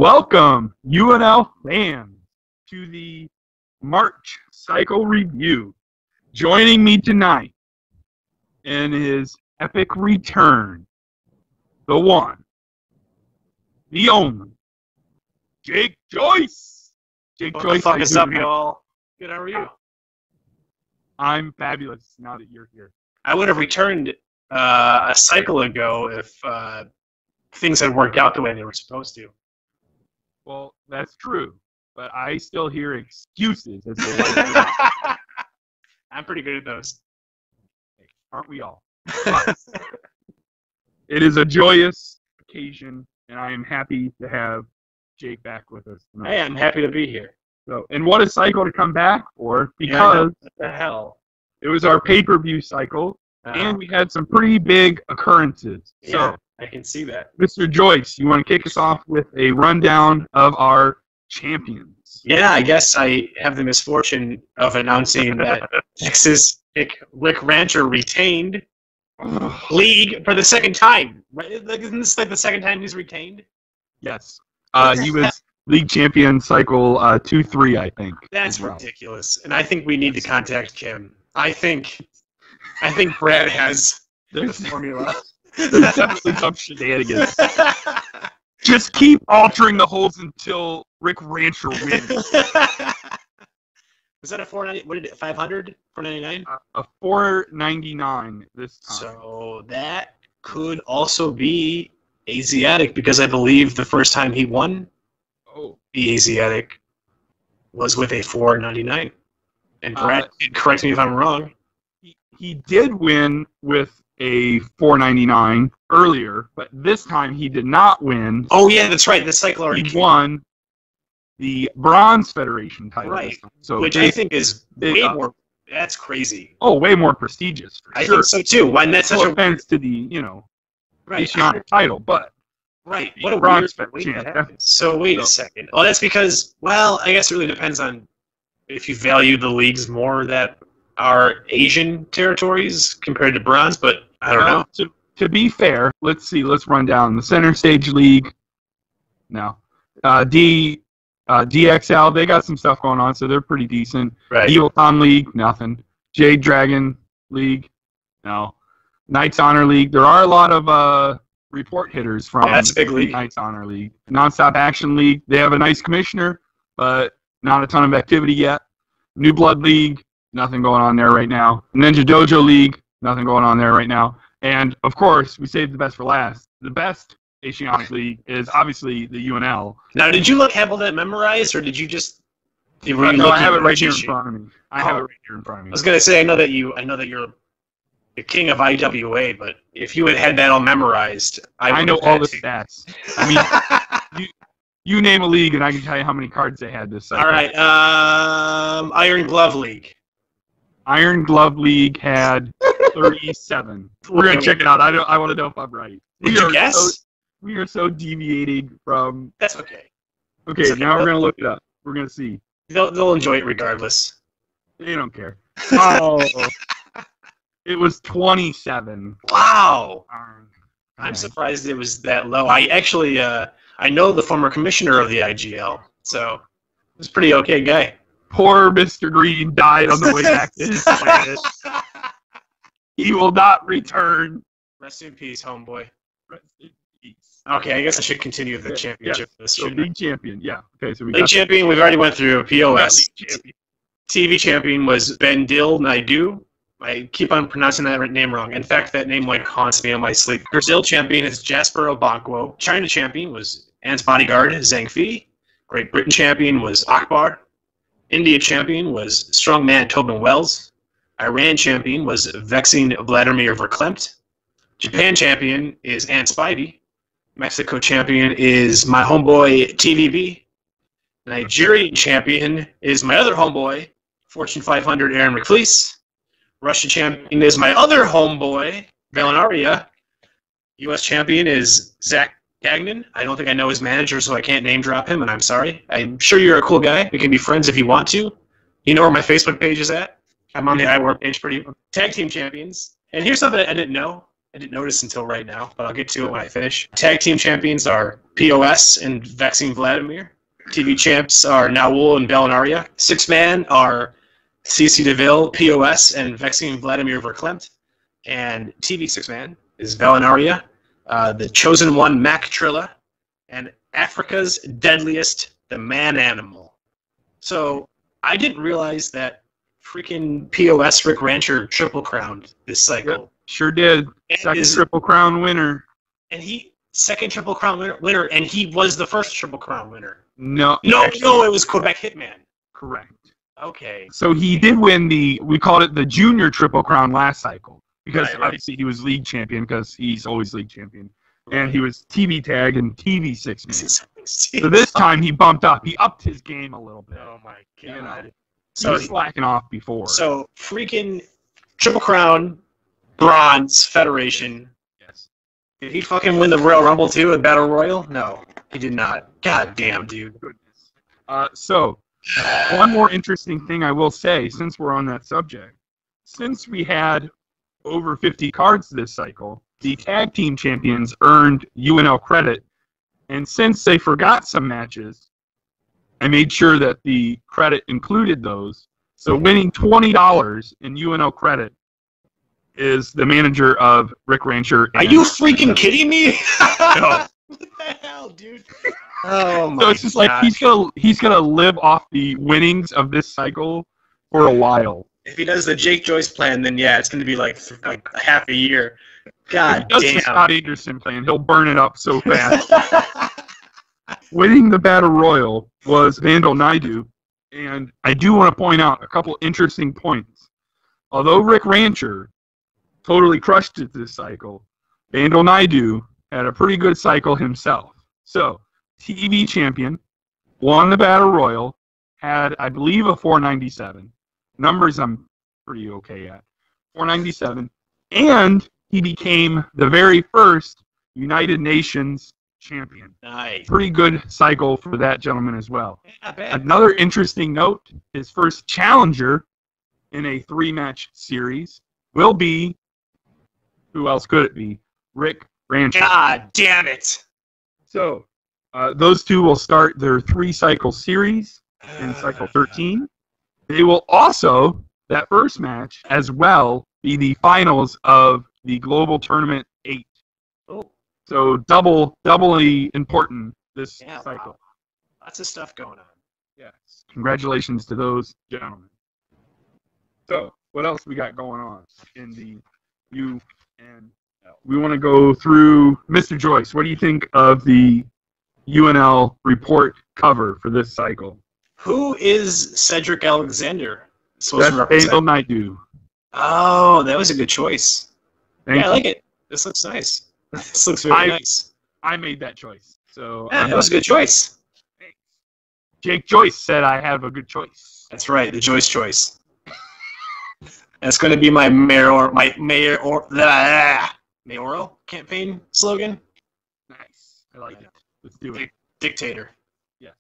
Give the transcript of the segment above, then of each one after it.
Welcome, UNL fans, to the March Cycle Review. Joining me tonight in his epic return, the one, the only, Jake Joyce. What the fuck is up, y'all? Good, how are you? I'm fabulous now that you're here. I would have returned a cycle ago if things had worked out the way they were supposed to. Well, that's true, but I still hear excuses as to why. I'm pretty good at those. Aren't we all? It is a joyous occasion, and I am happy to have Jake back with us tonight. Hey, I'm happy to be here. So, and what a cycle to come back for, because what the hell? It was our pay-per-view cycle, and we had some pretty big occurrences. Yeah, so, I can see that. Mr. Joyce, you want to kick us off with a rundown of our champions? Yeah, I guess I have the misfortune of announcing that Texas Rick Rancher retained league for the second time. Right? Isn't this like the second time he's retained? Yes. He was league champion cycle 2-3, I think. That's ridiculous. And I think we need to contact Kim. I think Brad has the formula. There's definitely some shenanigans. Just keep altering the holes until Rick Rancher wins. Was that a 490? What did it? 500? 499? A 499 this time. So that could also be Asiatic, because I believe the first time he won the Asiatic was with a 499. And Brad, correct me if I'm wrong. He did win with a 499 earlier, but this time he did not win. Oh yeah, that's right. The cycle already won the Bronze Federation title, right? So which I think is way more. That's crazy. Oh, way more prestigious. I think so too. Why that's such no offense to the Asiatic title, but right. What a Bronze Federation. So wait a second. Well, that's because I guess it really depends on if you value the leagues more that are Asian territories compared to Bronze, but I don't know. To be fair, let's run down the Center Stage League. No. DXL, they got some stuff going on, so they're pretty decent. Right. Evil Tom League, nothing. Jade Dragon League, no. Knights Honor League, there are a lot of report hitters from the Knights Honor League. Nonstop Action League, they have a nice commissioner, but not a ton of activity yet. New Blood League, nothing going on there right now. Ninja Dojo League, nothing going on there right now. And, of course, we saved the best for last. The best Asiatic League is obviously the UNL. Now, did you have all that memorized, or did you just... No, I have it right here in front of me. I was going to say, I know that you're the king of IWA, but if you had that all memorized, I know all the stats. I mean, you name a league, and I can tell you how many cards they had this cycle. All right, Iron Glove League. Iron Glove League had 37. We're gonna check it out. I want to know if I'm right. Did you guess? We are so deviating from. That's okay. Okay, now we're gonna look it up. We're gonna see. They'll enjoy it regardless. They don't care. Oh, it was 27. Wow. I'm surprised it was that low. I actually, I know the former commissioner of the IGL, so it was a pretty okay guy. Poor Mr. Green died on the way back to his planet. He will not return. Rest in peace, homeboy. Rest in peace. Okay, I guess I should continue the championship. Yeah. So league champion, yeah. Okay, so league champion. We've already went through POS. TV champion was Ben Dill Naidu. I keep on pronouncing that name wrong. In fact, that name haunts me on my sleep. Brazil champion is Jasper Obankwo. China champion was Ant's bodyguard Zhang Fi. Great Britain champion was Akbar. India champion was strongman Tobin Wells. Iran champion was Vexing Vladimir Verklempt. Japan champion is Ant Spivey. Mexico champion is my homeboy TVB. Nigerian champion is my other homeboy, Fortune 500 Aaron McFleece. Russia champion is my other homeboy, Valinaria. U.S. champion is Zach Gagnon. I don't think I know his manager, so I can't name drop him, and I'm sorry. I'm sure you're a cool guy. We can be friends if you want to. You know where my Facebook page is at? I'm on the iWar page for you. Tag team champions. And here's something I didn't know. I didn't notice until right now, but I'll get to it when I finish. Tag team champions are POS and Vexing Vladimir. TV champs are Naul and Belinaria. Six-man are CC DeVille, POS, and Vexing Vladimir Verklempt. And TV six-man is Belinaria, the Chosen One, Mac Trilla, and Africa's Deadliest, the Man Animal. So I didn't realize that freaking POS Rick Rancher triple crowned this cycle. Yep, sure did. Second Triple Crown winner. And second Triple Crown winner, and he was the first Triple Crown winner. No, it was Quebec Hitman. Correct. Okay. So he did win we called it the Junior Triple Crown last cycle. Because obviously he was league champion, because he's always league champion. And he was TV tag and TV six-man. So this time he bumped up. He upped his game a little bit. Oh, my God. You know, so he was slacking off before. So freaking Triple Crown, Bronze, Federation. Yes. Did he fucking win the Royal Rumble too at Battle Royal? No, he did not. God damn, dude. Goodness. So, one more interesting thing I will say, since we're on that subject. Since we had over 50 cards this cycle, the tag team champions earned UNL credit. And since they forgot some matches, I made sure that the credit included those. So winning $20 in UNL credit is the manager of Rick Rancher. Are you freaking kidding me? No. What the hell, dude? Oh my! So it's just like he's gonna live off the winnings of this cycle for a while. If he does the Jake Joyce plan, then yeah, it's gonna be like half a year. God damn! If he does the Scott Anderson plan, he'll burn it up so fast. Winning the Battle Royal was Vandal Naidu, and I do want to point out a couple interesting points. Although Rick Rancher totally crushed it this cycle, Vandal Naidu had a pretty good cycle himself. So, TV champion, won the Battle Royal, had, I believe, a 497. Numbers I'm pretty okay at. 497. And he became the very first United Nations champion. Nice. Pretty good cycle for that gentleman as well. Not bad. Another interesting note, his first challenger in a 3-match series will be, who else could it be? Rick Rancher. God damn it. So, those two will start their 3-cycle series in cycle 13. They will also, that first match, as well, be the finals of the Global Tournament 8. Oh. So, doubly important this cycle. Wow. Lots of stuff going on. Yes. Congratulations to those gentlemen. So, what else we got going on in the UNL? We want to go through Mr. Joyce. What do you think of the UNL report cover for this cycle? Who is Cedric Alexander supposed That's to represent? Vandal Naidu. Oh, that was a good choice. Thank I you. like it. This looks nice. This looks very nice. I made that choice. So Yeah, that was a good choice. Jake Joyce said I have a good choice. That's right, the Joyce choice. That's going to be my mayoral campaign slogan. Nice. I like it. Let's do it. Dictator. Yes.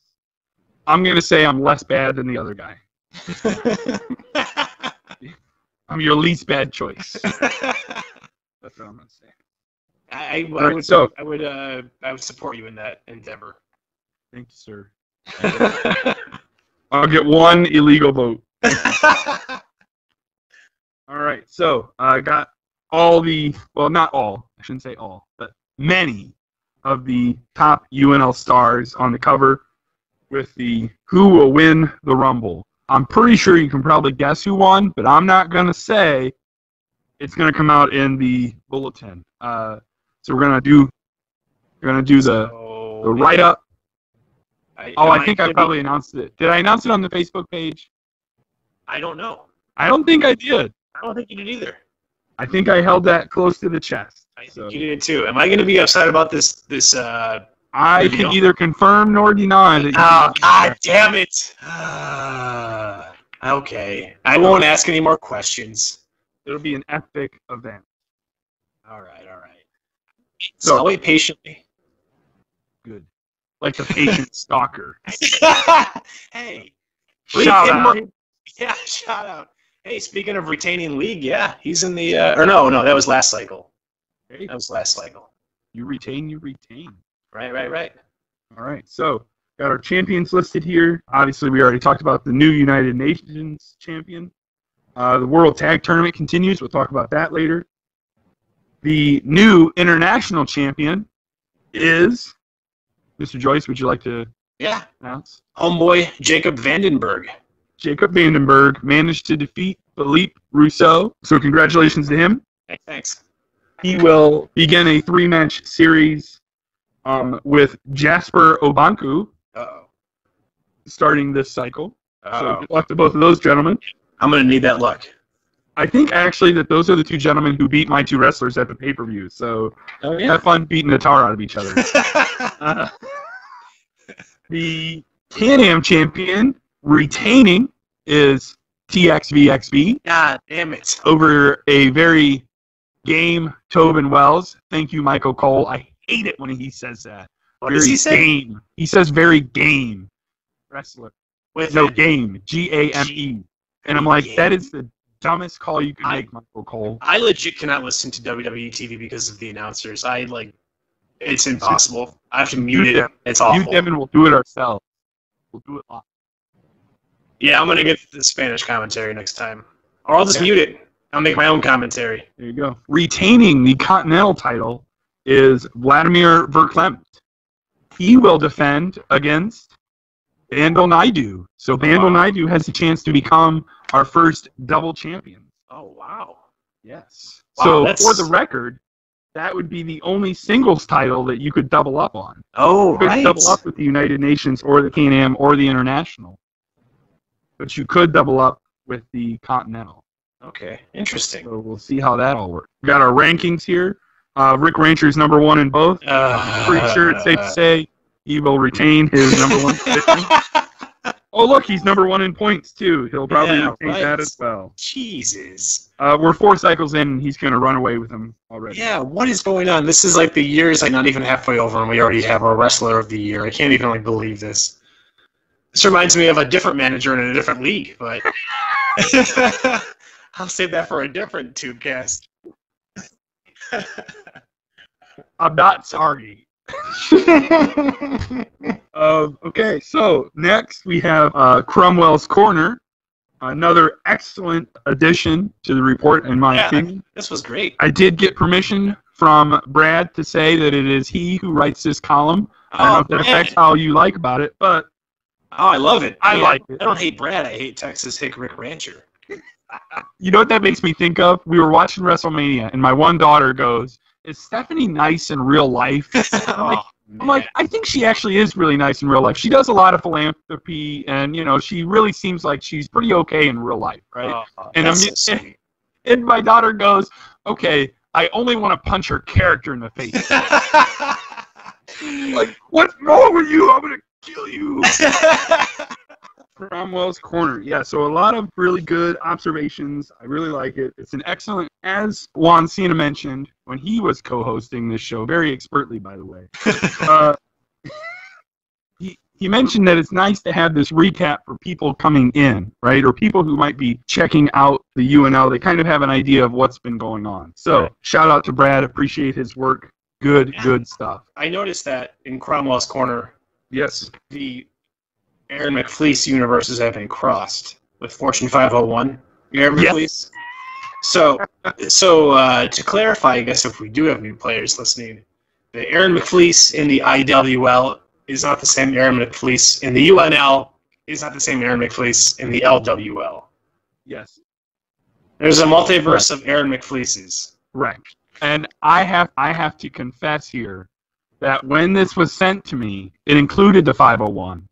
I'm going to say I'm less bad than the other guy. I'm your least bad choice. That's what I'm going to say. I would support you in that endeavor. Thank you, sir. I'll get one illegal vote. All right, so I got all not all, I shouldn't say all, but many of the top UNL stars on the cover with the who will win the Rumble. I'm pretty sure you can probably guess who won, but I'm not going to say. It's going to come out in the bulletin. So we're going to do the write-up. I think I probably announced it. Did I announce it on the Facebook page? I don't know. I don't think I did. I don't think you did either. I think I held that close to the chest. I think you did too. Am I going to be upset about this? I can neither confirm nor deny that. Oh, God damn it! Okay, I won't ask any more questions. It'll be an epic event. All right. So I'll wait patiently. Good, like the patient stalker. Hey, Shout out. Yeah, shout out. Hey, speaking of retaining league, yeah, he's in the. Or no, that was last cycle. Hey, That was last cycle. you retain, you retain. Right. All right, so got our champions listed here. Obviously, we already talked about the new United Nations champion. The World Tag Tournament continues. We'll talk about that later. The new international champion is Mr. Joyce. Would you like to announce? Homeboy Jacob Vandenberg. Jacob Vandenberg managed to defeat Philippe Rousseau, so congratulations to him. Hey, thanks. He will begin a 3-match series with Jasper Obanku starting this cycle. So good luck to both of those gentlemen. I'm going to need that luck. I think actually that those are the two gentlemen who beat my two wrestlers at the pay-per-view. So have fun beating the tar out of each other. The Can-Am champion retaining is TXVXB. God damn it. Over a very game Tobin Wells. Thank you, Michael Cole. I hate it when he says that. What does he say? Game. He says very game. Wrestler. With no, game. Game. And I'm like, that is the dumbest call you could make, Michael Cole. I legit cannot listen to WWE TV because of the announcers. It's impossible. I have to mute it. It's awful. You, Devin, will do it ourselves. We'll do it live. Yeah, I'm going to get the Spanish commentary next time. Or I'll just mute it. I'll make my own commentary. There you go. Retaining the Continental title is Vladimir Verklempt. He will defend against Bandel Naidu. So Bandel Naidu has a chance to become our first double champion. Oh, wow. Yes. Wow, so for the record, that would be the only singles title that you could double up on. Oh, you could double up with the United Nations or the Can-Am or the International. But you could double up with the Continental. Okay, interesting. So we'll see how that all works. We got our rankings here. Rick Rancher's number one in both. I'm pretty sure it's safe to say he will retain his number one position. Oh, look, he's number one in points, too. He'll probably retain that as well. Jesus. We're 4 cycles in, and he's going to run away with him already. Yeah, what is going on? This is like the year is like not even halfway over, and we already have our Wrestler of the Year. I can't even believe this. This reminds me of a different manager in a different league, but I'll save that for a different Tubecast. I'm not sorry. Okay, so next we have Cromwell's Corner, another excellent addition to the report, in my opinion. This was great. I did get permission from Brad to say that it is he who writes this column. I don't know if that affects how you like about it, but I love it. I like it. I don't hate Brad. I hate Texas Hick Rick Rancher. You know what that makes me think of? We were watching WrestleMania, and my one daughter goes, "Is Stephanie nice in real life?" I'm like, I think she actually is really nice in real life. She does a lot of philanthropy, and she really seems like she's pretty okay in real life, right? And my daughter goes, "Okay, I only want to punch her character in the face." Like, what's wrong with you? I'm gonna kill you. Cromwell's Corner. Yeah, so a lot of really good observations. I really like it. It's an excellent, as Juan Cena mentioned when he was co-hosting this show, very expertly, by the way. He mentioned that it's nice to have this recap for people coming in, right, or people who might be checking out the UNL. They kind of have an idea of what's been going on. So shout out to Brad. Appreciate his work. Good stuff. I noticed that in Cromwell's Corner, yes, the Aaron McFleece universes have been crossed with Fortune 501. Aaron McFleece. So to clarify, I guess if we do have new players listening, the Aaron McFleece in the IWL is not the same Aaron McFleece in the UNL. Is not the same Aaron McFleece in the LWL. Yes. There's a multiverse of Aaron McFleeces. Right. And I have to confess here that when this was sent to me, it included the 501.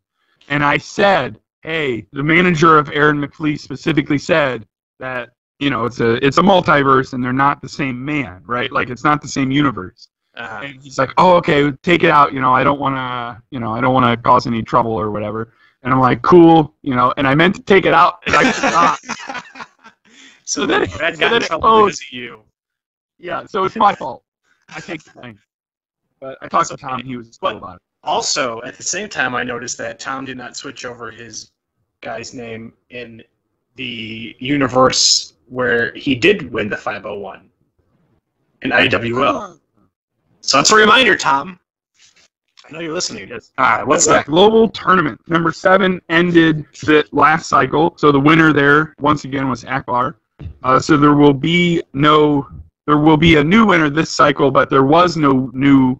And I said, hey, the manager of Aaron McFleece specifically said that, it's a multiverse and they're not the same man, right? Like, it's not the same universe. And he's like, oh, okay, take it out. I don't want to cause any trouble or whatever. And I'm like, cool, and I meant to take it out, and I forgot. So then Brad got in trouble because of you. Yeah, so it's my fault. I take the blame. But I talked to Tom, and he was cool about it. Also, at the same time, I noticed that Tom did not switch over his guy's name in the universe where he did win the 501. in IWL. So that's a reminder, Tom. I know you're listening. What's that? Global tournament. Number 7 ended the last cycle, so the winner there, once again, was Akbar. So there will be a new winner this cycle, but there was no new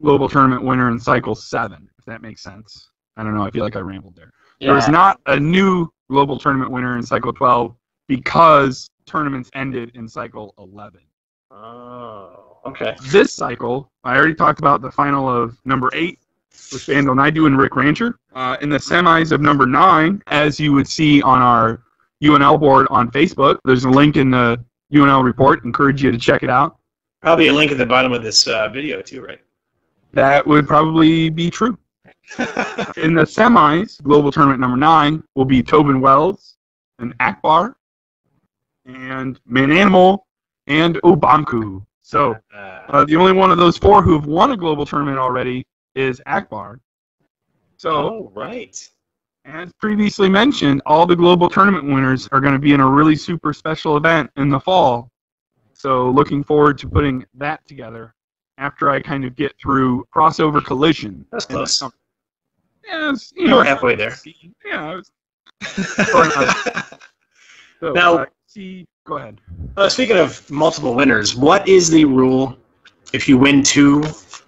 global tournament winner in cycle 7, if that makes sense. I don't know, I feel like I rambled there. Yeah. There was not a new global tournament winner in cycle 12 because tournaments ended in cycle 11. Oh, okay. This cycle, I already talked about the final of number 8 with Bandel Naidu and Rick Rancher. In the semis of number 9, as you would see on our UNL board on Facebook, there's a link in the UNL report. Encourage you to check it out. Probably a link at the bottom of this video too, right? That would probably be true. In the semis, global tournament number 9 will be Tobin Wells and Akbar and Man Animal and Obanku. So the only one of those 4 who've won a global tournament already is Akbar. So, right. As previously mentioned, all the global tournament winners are going to be in a really super special event in the fall. So looking forward to putting that together after I kind of get through Crossover Collision. That's close. Yeah, we're halfway there. Yeah. So, now, go ahead. Speaking of multiple winners, what is the rule if you win 2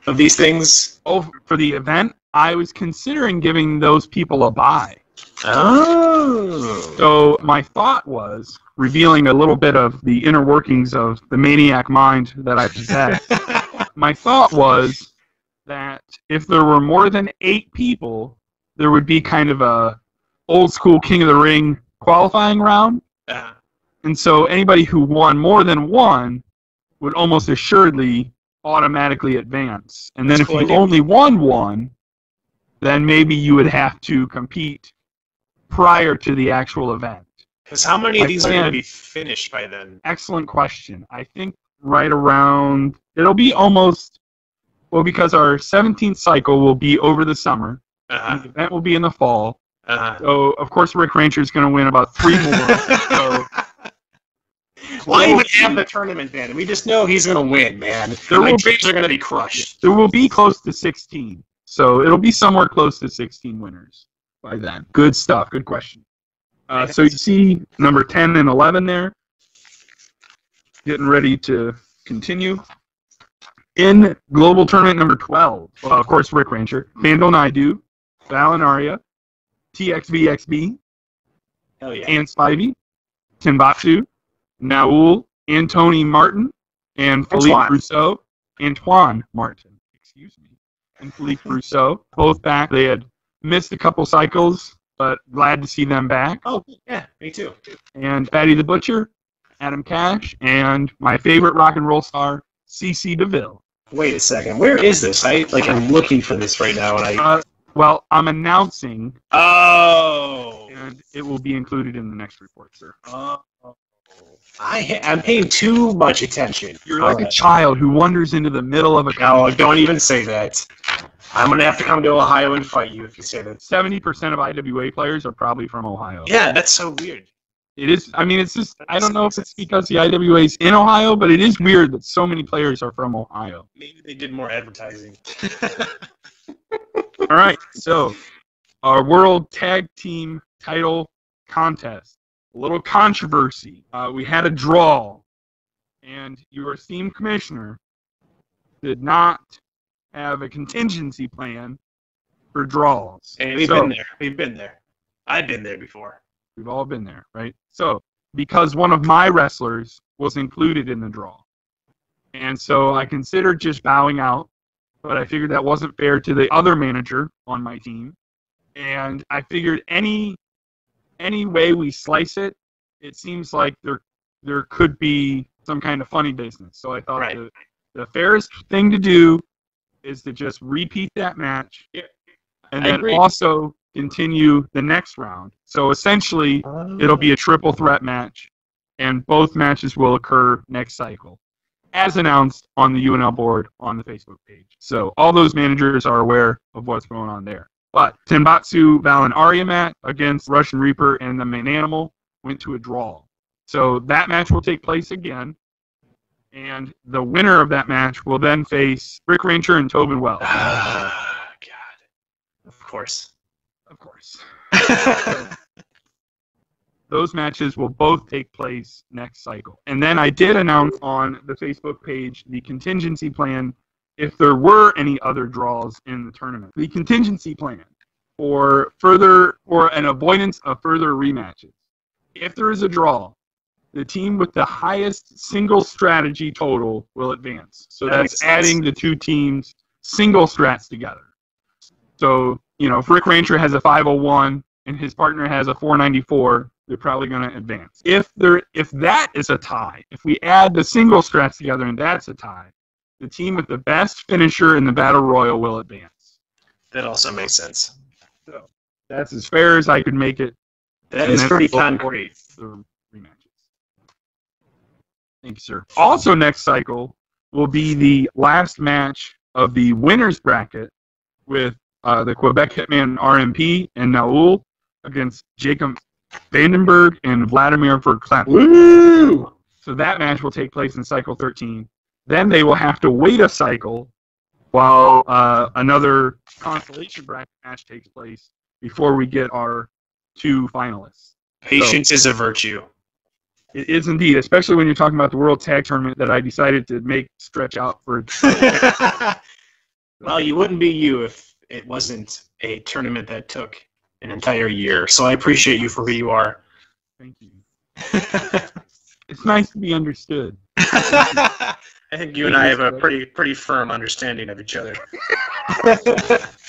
of these things? Oh, for the event, I was considering giving those people a bye. Oh. So my thought was, revealing a little bit of the inner workings of the maniac mind that I possess, my thought was that if there were more than 8 people, there would be kind of a old school King of the Ring qualifying round. And so anybody who won more than 1 would almost assuredly automatically advance. And then if you only won 1, then maybe you would have to compete prior to the actual event. Because how many of these are going to be finished by then? Excellent question. I think right around, it'll be almost, well, because our 17th cycle will be over the summer. And the event will be in the fall. So, of course, Rick Rancher is going to win about 3 more. So, why even have the tournament then? We just know he's going to win, man. My dreams are going to be crushed. There will be close to 16. So it'll be somewhere close to 16 winners by then. Good stuff. Good question. So you see number 10 and 11 there. Getting ready to continue. In global tournament number 12, well, of course, Rick Rancher, Bandel Naidu, Valinaria, TXVXB, and Spivey, Timbuktu, Naul, Antony Martin, and Philippe Rousseau, Antoine Martin, excuse me, and Philippe Rousseau, both back. They had missed a couple cycles, but glad to see them back. Oh, yeah, me too. And Fatty the Butcher, Adam Cash, and my favorite rock and roll star, CC DeVille. Wait a second, where is this? I'm looking for this right now, and well, I'm announcing. Oh. And it will be included in the next report, sir. I'm paying too much attention. You're like a child who wanders into the middle of a... No, don't even say that. I'm going to have to come to Ohio and fight you if you say that. 70% of IWA players are probably from Ohio. Yeah, that's so weird. It is. I mean, it's just... I don't know if it's because the IWA is in Ohio, but it is weird that so many players are from Ohio. Maybe they did more advertising. All right, so our World Tag Team Title Contest. A little controversy. We had a draw, and your esteemed commissioner did not have a contingency plan for draws. Hey, we've been there. We've been there. I've been there before. We've all been there, right? So, because one of my wrestlers was included in the draw, and so I considered just bowing out, but I figured that wasn't fair to the other manager on my team, and I figured any way we slice it, it seems like there could be some kind of funny business. So I thought the fairest thing to do is to just repeat that match, and then also continue the next round. So essentially, it'll be a triple threat match, and both matches will occur next cycle, as announced on the UNL board on the Facebook page. So all those managers are aware of what's going on there. But Tenbatsu Valinaria match against Russian Reaper and the Man Animal went to a draw. So that match will take place again. And the winner of that match will then face Rick Rancher and Tobin Wells. God. Of course. Of course. Those matches will both take place next cycle. And then I did announce on the Facebook page the contingency plan if there were any other draws in the tournament. The contingency plan for an avoidance of further rematches. If there is a draw, the team with the highest single strategy total will advance. So that's adding the two teams' single strats together. So, if Rick Rancher has a 501 and his partner has a 494, they're probably going to advance. If that is a tie, if we add the single strats together and that's a tie, the team with the best finisher in the Battle Royal will advance. That also makes sense. So that's as fair as I could make it. That is pretty concrete. The rematches. Thank you, sir. Also, next cycle will be the last match of the winners bracket with the Quebec Hitman RMP and Naul against Jacob Vandenberg and Vladimir Verklapp. Woo! So that match will take place in cycle 13. Then they will have to wait a cycle while another consolation bracket match takes place before we get our two finalists. Patience is a virtue. It is indeed, especially when you're talking about the World Tag Tournament that I decided to make stretch out for. Well, you wouldn't be you if it wasn't a tournament that took an entire year. So I appreciate you for who you are. Thank you. It's nice to be understood. I think you and I have a pretty firm understanding of each other. All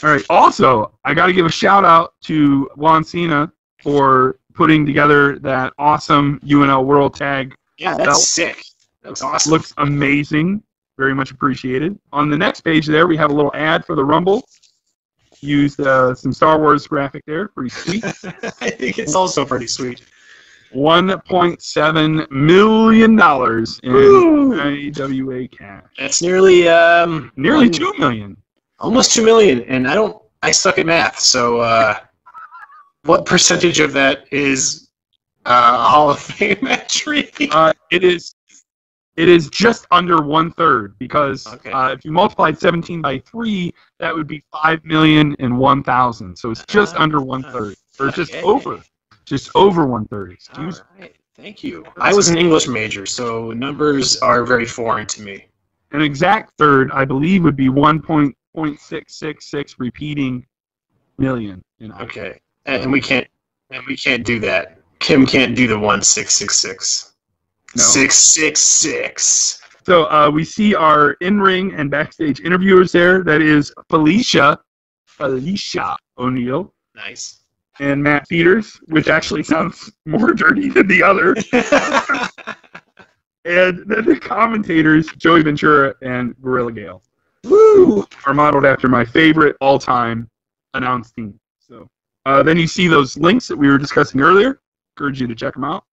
right. Also, I got to give a shout out to Juan Cena for putting together that awesome UNL World Tag. Yeah, that's belt. sick. That looks awesome. Looks amazing. Very much appreciated. On the next page there, we have a little ad for the Rumble. Used some Star Wars graphic there. Pretty sweet. I think it's also pretty sweet. $1.7 million in IWA cash. That's nearly $2 million. Almost $2 million, and I suck at math. So, what percentage of that is Hall of Fame entry? It is just under 1/3 because okay. If you multiplied 17 by 3, that would be 5,001,000. So it's just under 1/3, or just over 1/3. Excuse me. All right. Thank you. I was an English major, so numbers are very foreign to me. An exact third, I believe, would be 1.666 repeating million. Okay, and we can't do that. Kim can't do the 1666. No. 666. So we see our in-ring and backstage interviewers there. That is Felicia O'Neill. Nice. And Matt Peters, which actually sounds more dirty than the other. And then the commentators, Joey Ventura and Gorilla Gale. Woo! Are modeled after my favorite all-time announce team. So then you see those links that we were discussing earlier. Encourage you to check them out.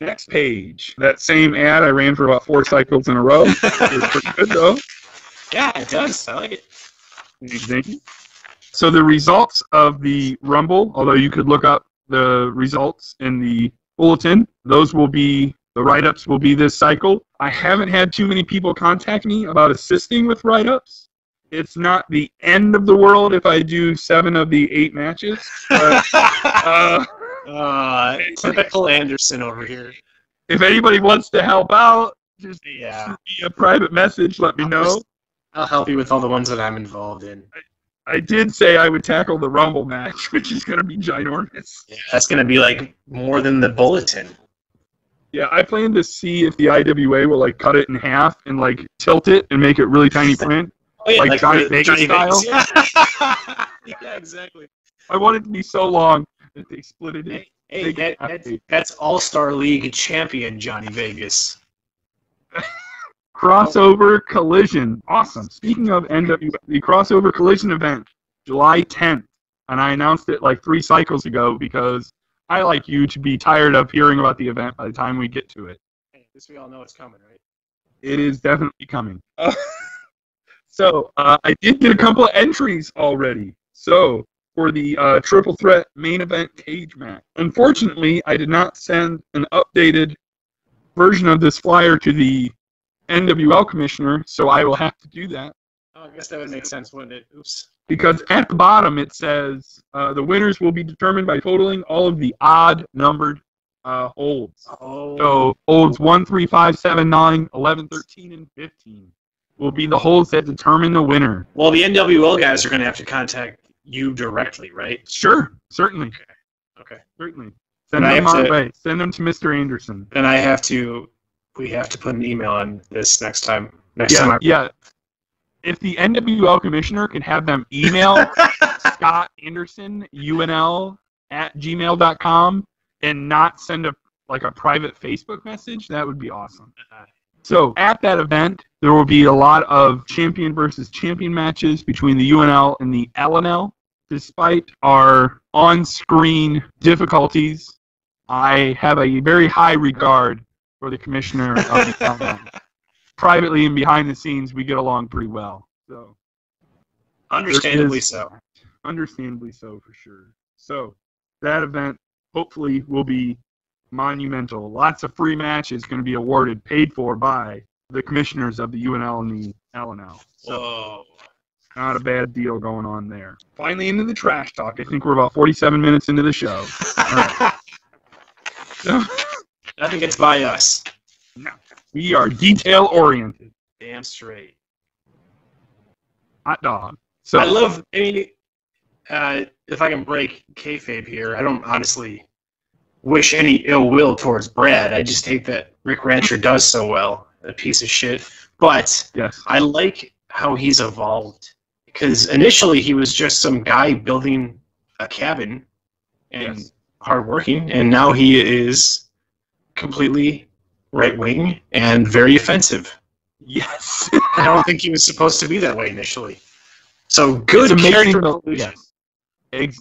Next page. That same ad I ran for about 4 cycles in a row. It was pretty good, though. Yeah, it does. I like it. Thank you. So the results of the Rumble, although you could look up the results in the bulletin, the write-ups will be this cycle. I haven't had too many people contact me about assisting with write-ups. It's not the end of the world if I do 7 of the 8 matches. But, typical Anderson over here. If anybody wants to help out, just shoot me a private message. Let me know. I'll help you with all the ones that I'm involved in. I did say I would tackle the Rumble match, which is going to be ginormous. Yeah, that's going to be like more than the bulletin. Yeah, I plan to see if the IWA will cut it in half and tilt it and make it really tiny print. Oh, yeah, like Johnny Vegas style. Yeah. Yeah, exactly. I want it to be so long that they split it in. Hey, that's All-Star League champion Johnny Vegas. Crossover Collision. Awesome. Speaking of NWA, the Crossover Collision event, July 10th. And I announced it 3 cycles ago because I like you to be tired of hearing about the event by the time we get to it. Hey, this we all know it's coming, right? It is definitely coming. So, I did get a couple of entries already. So, for the Triple Threat main event cage match. Unfortunately, I did not send an updated version of this flyer to the NWL commissioner, so I will have to do that. Oh, I guess that would make sense, wouldn't it? Oops. Because at the bottom it says the winners will be determined by totaling all of the odd numbered holds. Oh. So holds 1, 3, 5, 7, 9, 11, 13, and 15 will be the holds that determine the winner. Well, the NWL guys are going to have to contact you directly, right? Sure, certainly. Okay. Certainly. Send them my way. Send them to Mr. Anderson. Then we have to put an email on this next time. Yeah. If the NWL commissioner can have them email Scott Anderson, UNL @gmail.com, and not send a private Facebook message, that would be awesome. So at that event, there will be a lot of champion versus champion matches between the UNL and the LNL. Despite our on-screen difficulties, I have a very high regard for the commissioner of the LNL. Privately and behind the scenes, we get along pretty well. So, understandably so. Understandably so, for sure. So, that event hopefully will be monumental. Lots of free matches going to be awarded, paid for by the commissioners of the UNL and the LNL. So, not a bad deal going on there. Finally, into the trash talk. I think we're about 47 minutes into the show. All right. So, nothing gets by us. No. We are detail-oriented. Damn straight. Hot dog. So if I can break kayfabe here, I don't honestly wish any ill will towards Brad. I just hate that Rick Rancher does so well. A piece of shit. But yes. I like how he's evolved. Because initially he was just some guy building a cabin and hardworking, and now he is completely right-wing and very offensive. Yes. I don't think he was supposed to be that way initially. So good character evolution. Yes.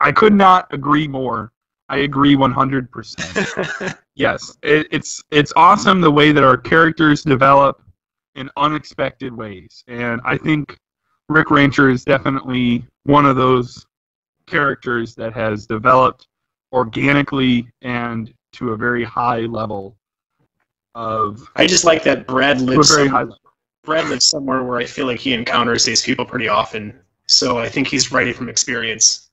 I could not agree more. I agree 100%. Yes. It's awesome the way that our characters develop in unexpected ways. And I think Rick Rancher is definitely one of those characters that has developed organically and to a very high level. I just like that Brad lives somewhere where I feel like he encounters these people pretty often. So I think he's writing from experience.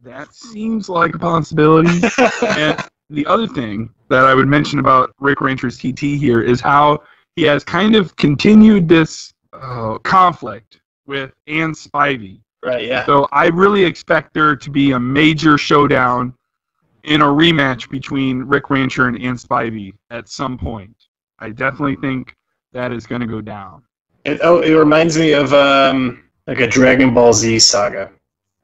That seems like a possibility. And the other thing that I would mention about Rick Rancher's TT here is how he has kind of continued this conflict with Ann Spivey. Right, yeah. So I really expect there to be a major showdown in a rematch between Rick Rancher and Ann Spivey at some point. I definitely think that is going to go down. It reminds me of like a Dragon Ball Z saga.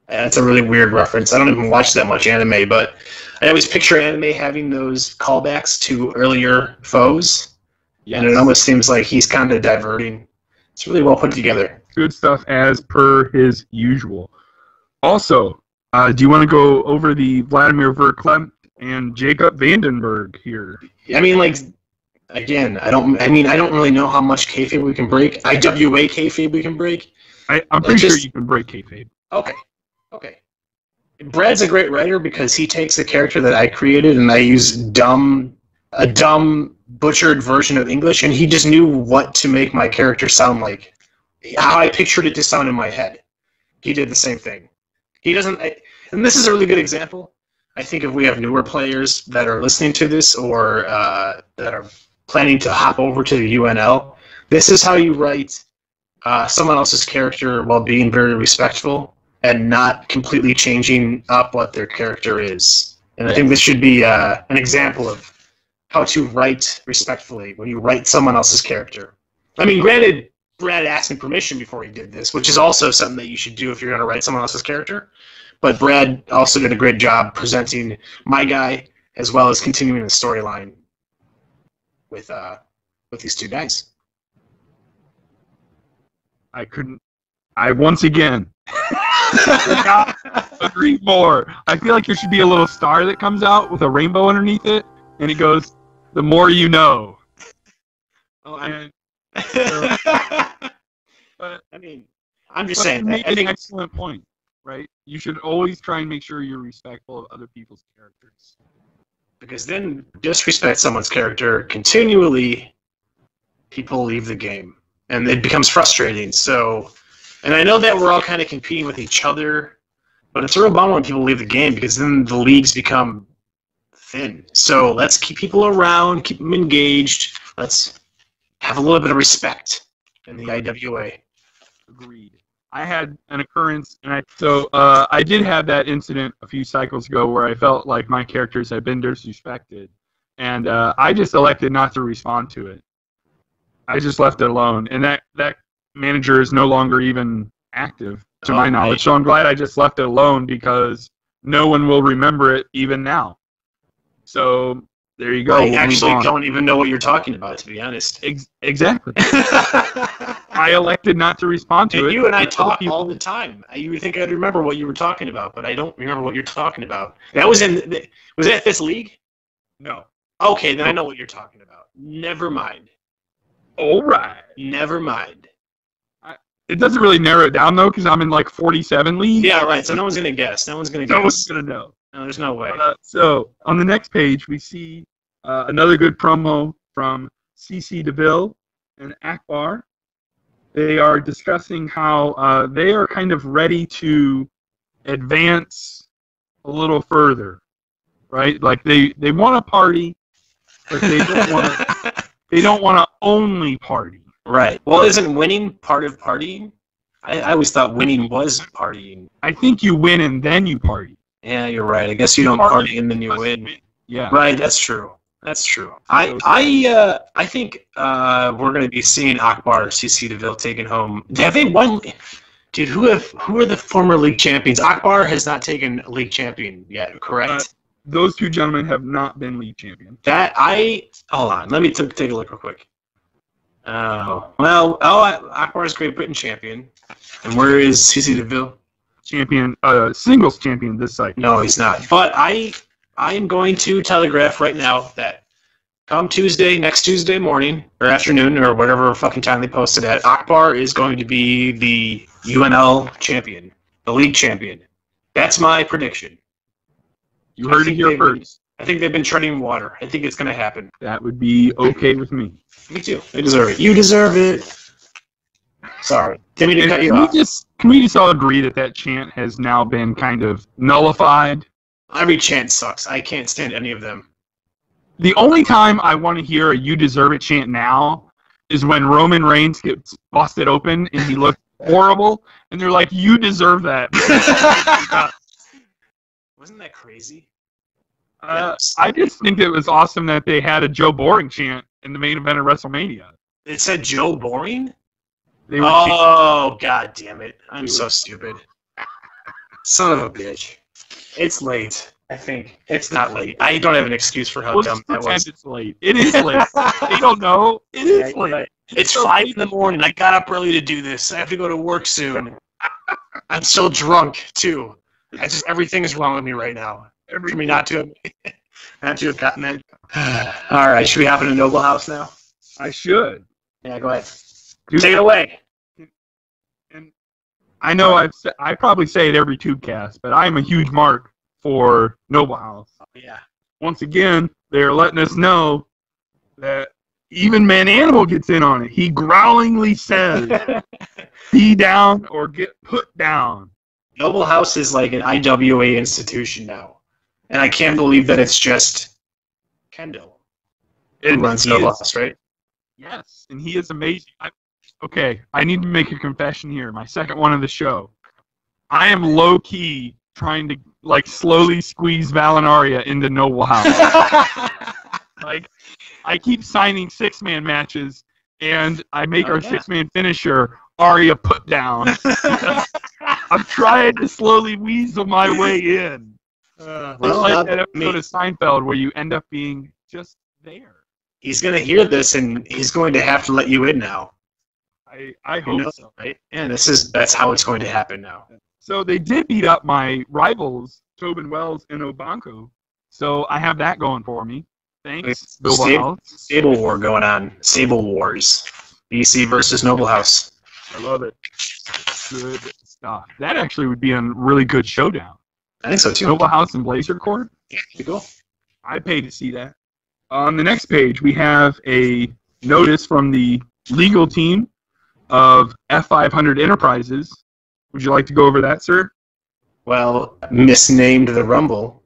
That's a really weird reference. I don't even watch that much anime, but I always picture anime having those callbacks to earlier foes. Yes. And it almost seems like he's kind of diverting. It's really well put together. Good stuff as per his usual. Also, do you want to go over the Vladimir Verklempt and Jacob Vandenberg here? I mean, again, I don't really know how much kayfabe we can break. IWA kayfabe we can break. I'm pretty sure you can break kayfabe. Okay. Brad's a great writer because he takes the character that I created and I use a dumb, butchered version of English, and he just knew what to make my character sound like. How I pictured it to sound in my head. He did the same thing. He doesn't, and this is a really good example. I think if we have newer players that are listening to this or that are planning to hop over to the UNL, this is how you write someone else's character while being very respectful and not completely changing up what their character is. And I think this should be an example of how to write respectfully when you write someone else's character. I mean, granted, Brad asked me permission before he did this, which is also something that you should do if you're going to write someone else's character. But Brad also did a great job presenting my guy as well as continuing the storyline with these two guys. I once again could not agree more. I feel like there should be a little star that comes out with a rainbow underneath it, and it goes, "The more you know." But I mean, I'm just saying. I think an excellent point, right? You should always try and make sure you're respectful of other people's characters. because then disrespect someone's character continually, people leave the game, and it becomes frustrating. So, and I know that we're all kind of competing with each other, but it's a real bummer when people leave the game because then the leagues become thin. So let's keep people around, keep them engaged. Let's have a little bit of respect in the IWA. Agreed. I had an occurrence, and I did have that incident a few cycles ago where I felt like my characters had been disrespected, and I just elected not to respond to it. I just left it alone, and that manager is no longer even active, to my knowledge. So I'm glad I just left it alone because no one will remember it even now. So there you go. I actually don't even know what you're talking about, to be honest. Exactly. I elected not to respond to it. You and I talk all the time. You would think I'd remember what you were talking about, but I don't remember what you're talking about. That was was that this league? No. Okay, then I know what you're talking about. Never mind. All right. Never mind. It doesn't really narrow it down, though, because I'm in, like, 47 leagues. Yeah, right, so no one's going to guess. No one's going to guess. No one's going to know. No, there's no way. So, on the next page, we see another good promo from CC DeVille and Akbar. They are discussing how they are kind of ready to advance a little further, right? Like, they want to party, but they don't want to only party. Right. Well, isn't winning part of partying? I always thought winning was partying. I think you win and then you party. Yeah, you're right. I guess you don't party and then you win. Yeah. Right. That's true. That's true. I think we're going to be seeing Akbar, CC DeVille taking home. Have they won? Dude, who are the former league champions? Akbar has not taken a league champion yet, correct? Those two gentlemen have not been league champions. Hold on. Let me take a look real quick. Akbar is Great Britain champion. And where is CC DeVille? Champion, singles champion this cycle. No, he's not. But I am going to telegraph right now that come next Tuesday morning or afternoon or whatever fucking time they posted at, Akbar is going to be the UNL champion, the league champion. That's my prediction. You heard it here first. I think they've been treading water. I think it's going to happen. That would be okay with me. Me too. They deserve it. You deserve it. Sorry. Didn't mean to cut you off. Can we just all agree that chant has now been kind of nullified? Every chant sucks. I can't stand any of them. The only time I want to hear a "You deserve it" chant now is when Roman Reigns gets busted open and he looks horrible, and they're like, "You deserve that." Wasn't that crazy? I just think it was awesome that they had a Joe Boring chant in the main event of WrestleMania. It said Joe Boring? God damn it. I'm so stupid. Son of a bitch. It's late, I think. It's not late. I don't have an excuse for how dumb that was. It's late. It is late. They don't know. It is late. It's 5 in the morning. I got up early to do this. I have to go to work soon. I'm still drunk, too. Everything is wrong with me right now. For me not to have gotten that. All right, should we hop into Noble House now? I should. Yeah, go ahead. Take it away. And I know I probably say it every Tubecast, but I am a huge mark for Noble House. Yeah. Once again, they're letting us know that even Man Animal gets in on it. He growlingly says, "Be down or get put down." Noble House is like an IWA institution now. And I can't believe that it's just Kendall who runs Noble House, right? Yes, and he is amazing. I need to make a confession here. My second one of the show. I am low-key trying to, slowly squeeze Valinaria into Noble House. I keep signing 6-man matches, and I make our 6-man finisher Aria put down. I'm trying to slowly weasel my way in. Like that episode of Seinfeld where you end up being just there. He's going to hear this, and he's going to have to let you in now. I hope so. Right? And that's how it's going to happen now. So they did beat up my rivals, Tobin Wells and Obanko. So I have that going for me. Thanks, Stable War going on. Stable Wars. BC versus Noble House. I love it. Good stuff. That actually would be a really good showdown. I think so, too. Noble House and Blazer Court? Yeah, pretty cool. I pay to see that. On the next page, we have a notice from the legal team of F500 Enterprises. Would you like to go over that, sir? Well, misnamed the Rumble.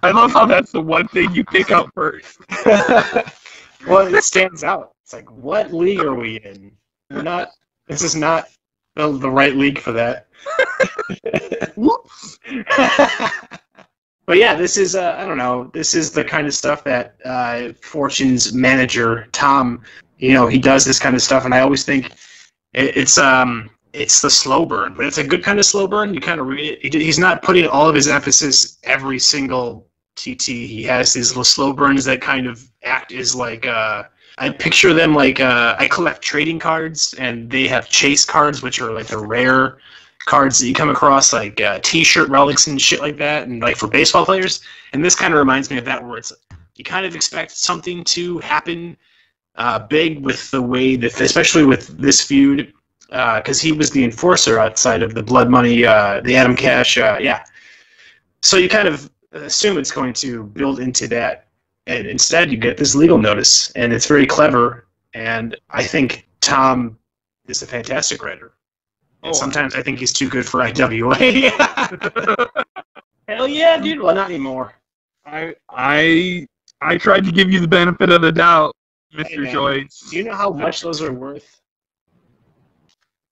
I love how that's the one thing you pick out first. Well, it stands out. It's like, what league are we in? This is not the right league for that. Whoops. But yeah, this is, I don't know, this is the kind of stuff that Fortune's manager, Tom, he does this kind of stuff, and I always think it's the slow burn, but it's a good kind of slow burn. You kind of read it. He's not putting all of his emphasis every single TT. He has these little slow burns that kind of act as like, I picture them like, I collect trading cards, and they have chase cards, which are like the rare cards that you come across, like T-shirt relics and shit like that, and like for baseball players. And this kind of reminds me of that, where it's you kind of expect something to happen big with the way that, especially with this feud, because he was the enforcer outside of the Blood Money, the Adam Cash, yeah. So you kind of assume it's going to build into that, and instead you get this legal notice, and it's very clever. And I think Tom is a fantastic writer. And sometimes I think he's too good for IWA. Hell yeah, dude. Well, not anymore. I tried to give you the benefit of the doubt, Mr. Joyce. Do you know how much those are worth?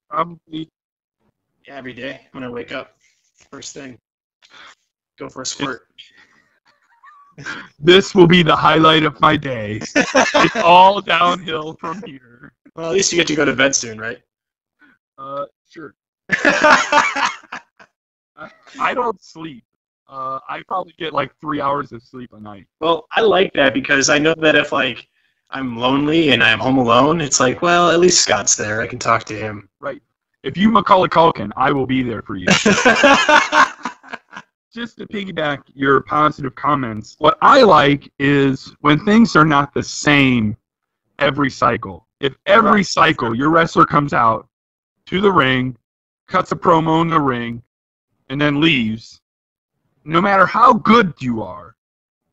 Probably. Yeah, every day when I wake up, first thing, go for a squirt. This will be the highlight of my day. It's all downhill from here. Well, at least you get to go to bed soon, right? Sure. I don't sleep. I probably get like 3 hours of sleep a night. Well, I like that because I know that if like I'm lonely and I'm home alone, it's like, well, at least Scott's there. I can talk to him. Right. If you Macaulay Culkin, I will be there for you. Just to piggyback your positive comments, what I like is when things are not the same every cycle. If every cycle your wrestler comes out to the ring, cuts a promo in the ring, and then leaves, no matter how good you are,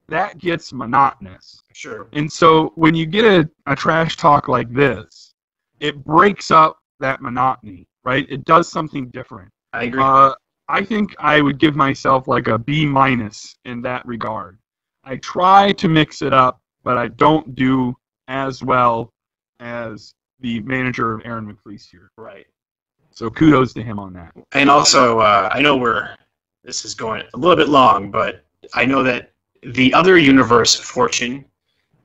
that gets monotonous. Sure. And so when you get a trash talk like this, it breaks up that monotony, right? It does something different. I agree. I think I would give myself like a B- in that regard. I try to mix it up, but I don't do as well as the manager of Aaron McFleece here. Right. So kudos to him on that. And also, I know this is going a little bit long, but I know that the other universe, Fortune,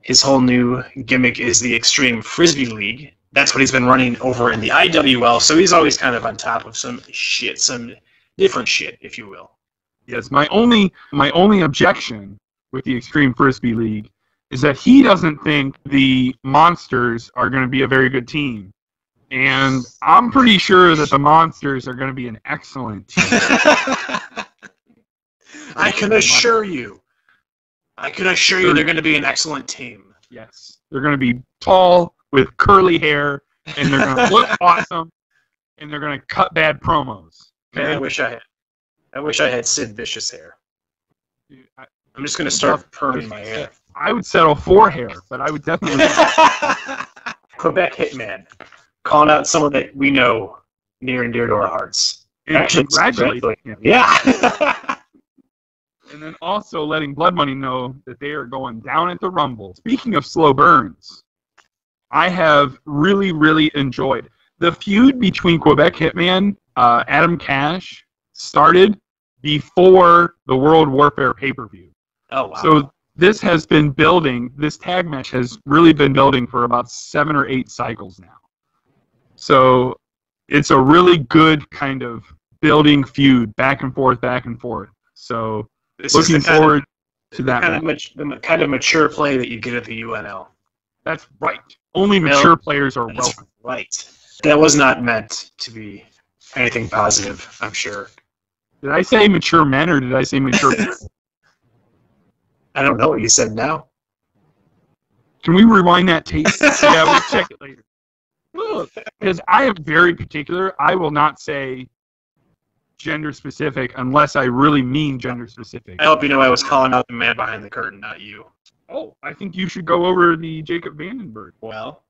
his whole new gimmick is the Extreme Frisbee League. That's what he's been running over in the IWL, so he's always kind of on top of some shit, some different shit, if you will. Yes, my only objection with the Extreme Frisbee League is that he doesn't think the Monsters are going to be a very good team. And I'm pretty sure that the Monsters are going to be an excellent team. I can assure you they're going to be an excellent team. Yes. They're going to be tall with curly hair, and they're going to look awesome, and they're going to cut bad promos. Okay? Man, I wish I had Sid Vicious hair. Dude, I'm just going to start perming my hair. I would settle for hair, but I would definitely... Quebec Hitman. Calling out someone that we know near and dear to our hearts. Actually, congratulate him. Yeah. And then also letting Blood Money know that they are going down at the Rumble. Speaking of slow burns, I have really, really enjoyed the feud between Quebec Hitman, Adam Cash, started before the World Warfare pay-per-view. Oh, wow. So this has been building, this tag match has really been building for about 7 or 8 cycles now. So it's a really good kind of building feud, back and forth, back and forth. So looking forward to that. The kind of mature play that you get at the UNL. That's right. Only mature players are welcome. Right. That was not meant to be anything positive, I'm sure. Did I say mature men or did I say mature people? I don't know what you said now. Can we rewind that tape? Yeah, we'll check it later. Because I am very particular. I will not say gender specific unless I really mean gender specific. I hope you know I was calling out the man behind the curtain, not you. Oh, I think you should go over the Jacob Vandenberg. Well,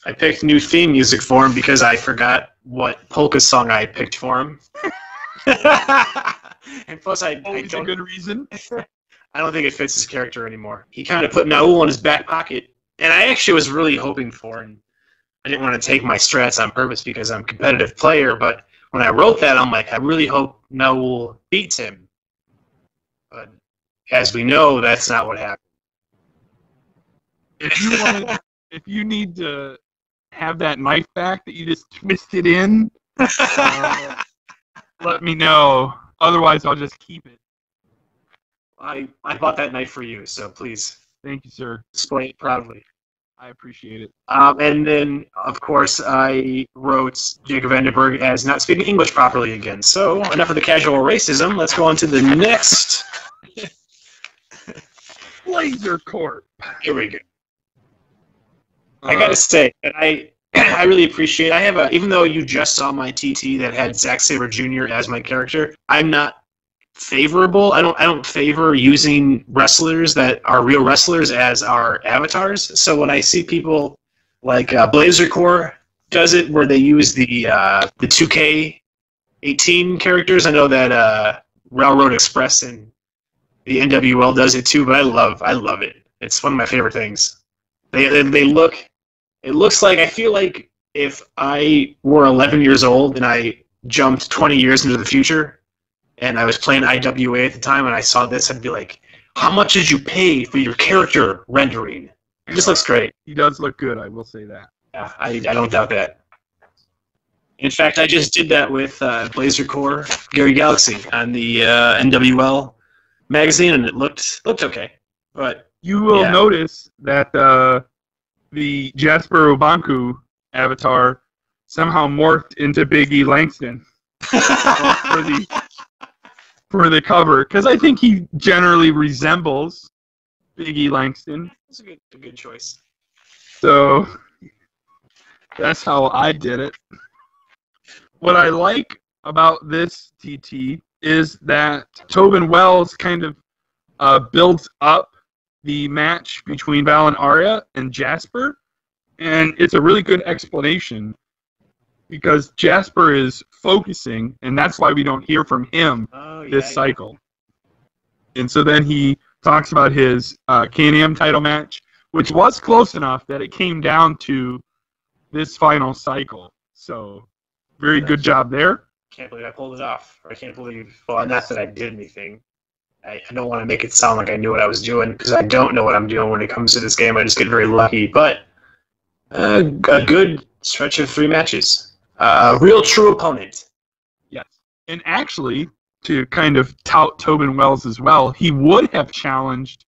I picked new theme music for him because I forgot what polka song I picked for him. And plus, I Always a good reason. I don't think it fits his character anymore. He kind of put Naul in his back pocket, and I actually was really hoping for, and I didn't want to take my strats on purpose because I'm a competitive player, but when I wrote that, I'm like, I really hope Naul beats him. But as we know, that's not what happened. If you need to have that knife back that you just twisted in, let me know. Otherwise, I'll just keep it. I bought that knife for you, so please. Thank you, sir. Display it proudly. I appreciate it. And then, of course, I wrote Jacob Vandenberg as not speaking English properly again. So, enough of the casual racism. Let's go on to the next. Laser Corp. Here we go. I gotta say that I really appreciate. I have even though you just saw my TT that had Zack Sabre Jr. as my character, I'm not favorable. I don't favor using wrestlers that are real wrestlers as our avatars. So when I see people like Blazer Corps does it, where they use the 2K18 characters, I know that Railroad Express and the NWL does it too, but I love it. It's one of my favorite things. They look. It looks like, I feel like if I were 11 years old and I jumped 20 years into the future and I was playing IWA at the time and I saw this, I'd be like, how much did you pay for your character rendering? It just looks great. He does look good, I will say that. Yeah, I don't doubt that. In fact, I just did that with Blazer Corps Gary Galaxy on the NWL magazine, and it looked okay. But you will notice that the Jasper Obanku avatar somehow morphed into Big E Langston for the cover, because I think he generally resembles Big E Langston. That's a good choice. So that's how I did it. What I like about this TT is that Tobin Wells kind of builds up the match between Val and Arya and Jasper, and it's a really good explanation because Jasper is focusing, and that's why we don't hear from him this cycle. And so then he talks about his Can-Am title match, which was close enough that it came down to this final cycle. So very good job there. Can't believe I pulled it off. I can't believe, well, not that I did anything. I don't want to make it sound like I knew what I was doing, because I don't know what I'm doing when it comes to this game. I just get very lucky. But a good stretch of 3 matches. A real true opponent. Yes. And actually, to kind of tout Tobin Wells as well, he would have challenged,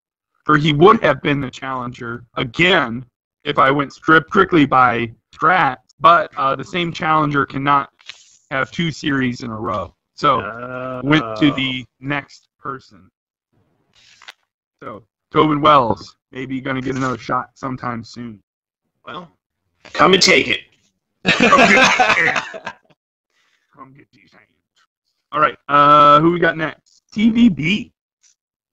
or he would have been the challenger again if I went strictly by strat, but the same challenger cannot have 2 series in a row. So went to the next person. So Tobin Wells maybe going to get another shot sometime soon. Well, come and take it. Come get these hands. All right, who we got next? TVB.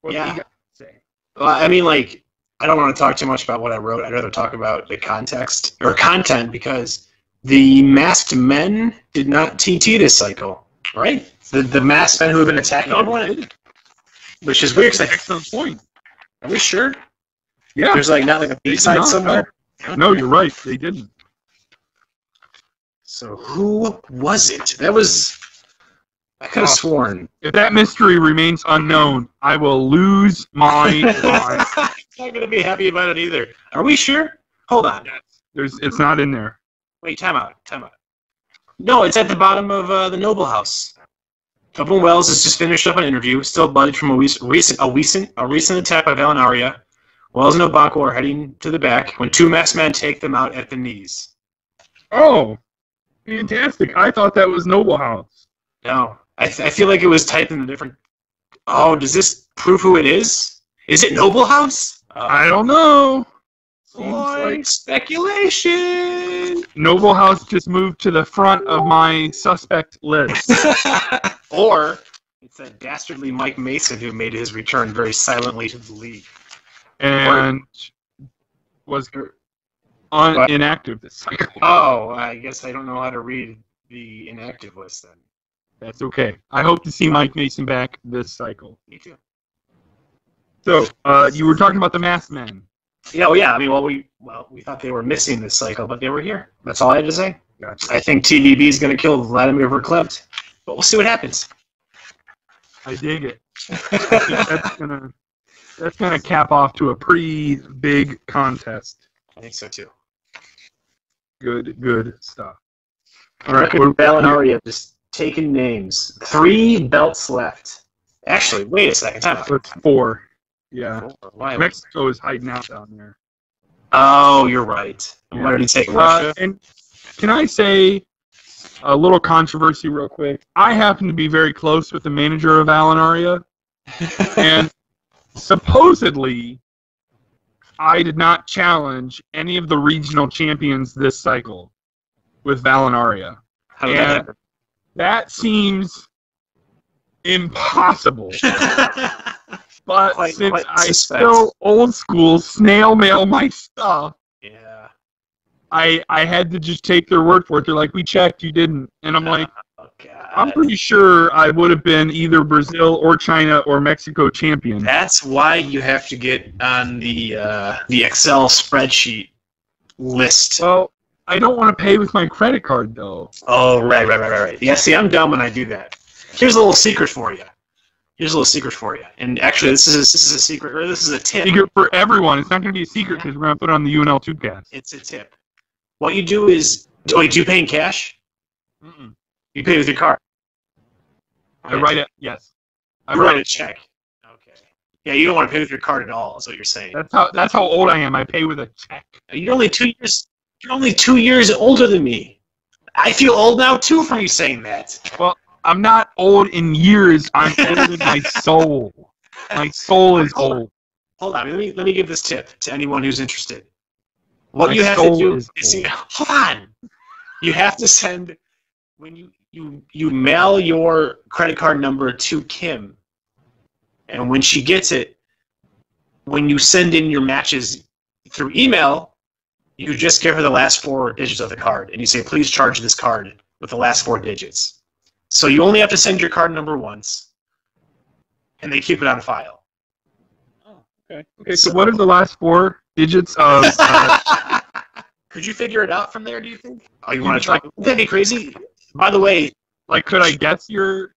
What do you got to say? Well, I mean, like, I don't want to talk too much about what I wrote. I'd rather talk about the context or content, because the masked men did not TT this cycle, right? The masked men who have been attacking everyone, which is weird. Excellent point. Are we sure? Yeah. There's like not like a B-side somewhere? No, you're right. They didn't. So who was it? That was... I could have sworn. If that mystery remains unknown, I will lose my mind. I'm not going to be happy about it either. Are we sure? Hold on. It's not in there. Wait, time out. No, it's at the bottom of the Noble House. Tobin Wells has just finished up an interview, still bloodied from a recent attack by Val and Arya. Wells and Obanko are heading to the back when 2 masked men take them out at the knees. Oh, fantastic. I thought that was Noble House. No. I feel like it was typed in a different... Oh, does this prove who it is? Is it Noble House? I don't know. Boy, speculation. Noble House just moved to the front of my suspect list. Or it's that dastardly Mike Mason who made his return very silently to the league. And was inactive this cycle. Oh, I guess I don't know how to read the inactive list then. That's okay. I hope to see Mike Mason back this cycle. Me too. So, you were talking about the Masked Men. Yeah, well, yeah. I mean, we thought they were missing this cycle, but they were here. That's all I had to say. Gotcha. I think TVB is going to kill Vladimir Verklempt, but we'll see what happens. I dig it. That's gonna cap off to a pretty big contest. I think so too. Good stuff. All right, Valinaria just taking names. 3 belts left. Actually, wait a second. Time out. It's 4. Yeah. Why? Mexico is hiding out down there. Oh, you're right. Yeah. Why did he take Russia? And can I say a little controversy real quick? I happen to be very close with the manager of Valinaria, and supposedly I did not challenge any of the regional champions this cycle with Valinaria. How did that happen? That seems impossible. But since I still old school snail mail my stuff, yeah, I had to just take their word for it. They're like, we checked, you didn't. And I'm like, I'm pretty sure I would have been either Brazil or China or Mexico champion. That's why you have to get on the Excel spreadsheet list. Well, I don't want to pay with my credit card, though. Oh, right. Yeah, see, I'm dumb when I do that. Here's a little secret for you. And actually, this is a secret, or this is a tip. Secret for everyone. It's not going to be a secret because we're going to put it on the UNL Tubecast. It's a tip. What you do is, wait, do you pay in cash? Mm-mm. You pay with your card. I write it. Yes. I write a check. Okay. Yeah, you don't want to pay with your card at all. Is what you're saying. That's how old I am. I pay with a check. You're only 2 years. You're only 2 years older than me. I feel old now too from you saying that. Well, I'm not old in years. I'm old in my soul. My soul is old. Hold on. Let me give this tip to anyone who's interested. What My you have to soul do is is hold on. You have to send when you mail your credit card number to Kim, and when she gets it, when you send in your matches through email, you just give her the last 4 digits of the card, and you say, please charge this card with the last 4 digits. So you only have to send your card number once, and they keep it on file. Oh, okay. Okay, so what are the last 4 digits of... Could you figure it out from there, do you think? Oh, you want to try? Wouldn't that be crazy? By the way... Like, could I guess your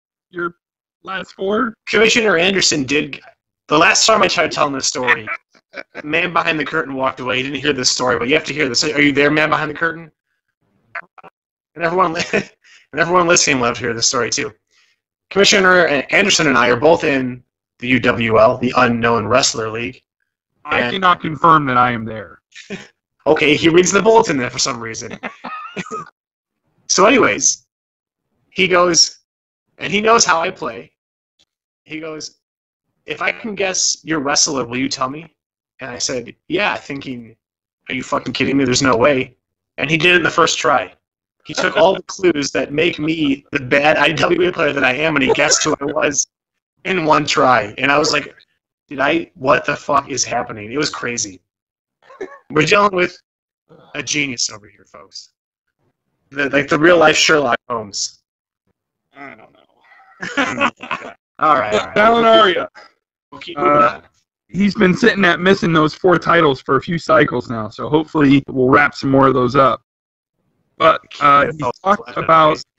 last 4? Commissioner Anderson did... The last time I tried telling this story, man behind the curtain walked away. He didn't hear this story, but you have to hear this. Are you there, man behind the curtain? And everyone listening loved to hear this story, too. Commissioner Anderson and I are both in the UWL, the Unknown Wrestler League. I cannot confirm that I am there. Okay, he reads the bulletin there for some reason. So anyways, he goes, and he knows how I play. He goes, if I can guess your wrestler, will you tell me? And I said, yeah, thinking, are you fucking kidding me? There's no way. And he did it in the first try. He took all the clues that make me the bad IWA player that I am, and he guessed who I was in one try. And I was like, what the fuck is happening? It was crazy. We're dealing with a genius over here, folks. Like the real life Sherlock Holmes. I don't know. All right. Valinaria. We'll keep moving on. He's been sitting at missing those 4 titles for a few cycles now, so hopefully we'll wrap some more of those up. But he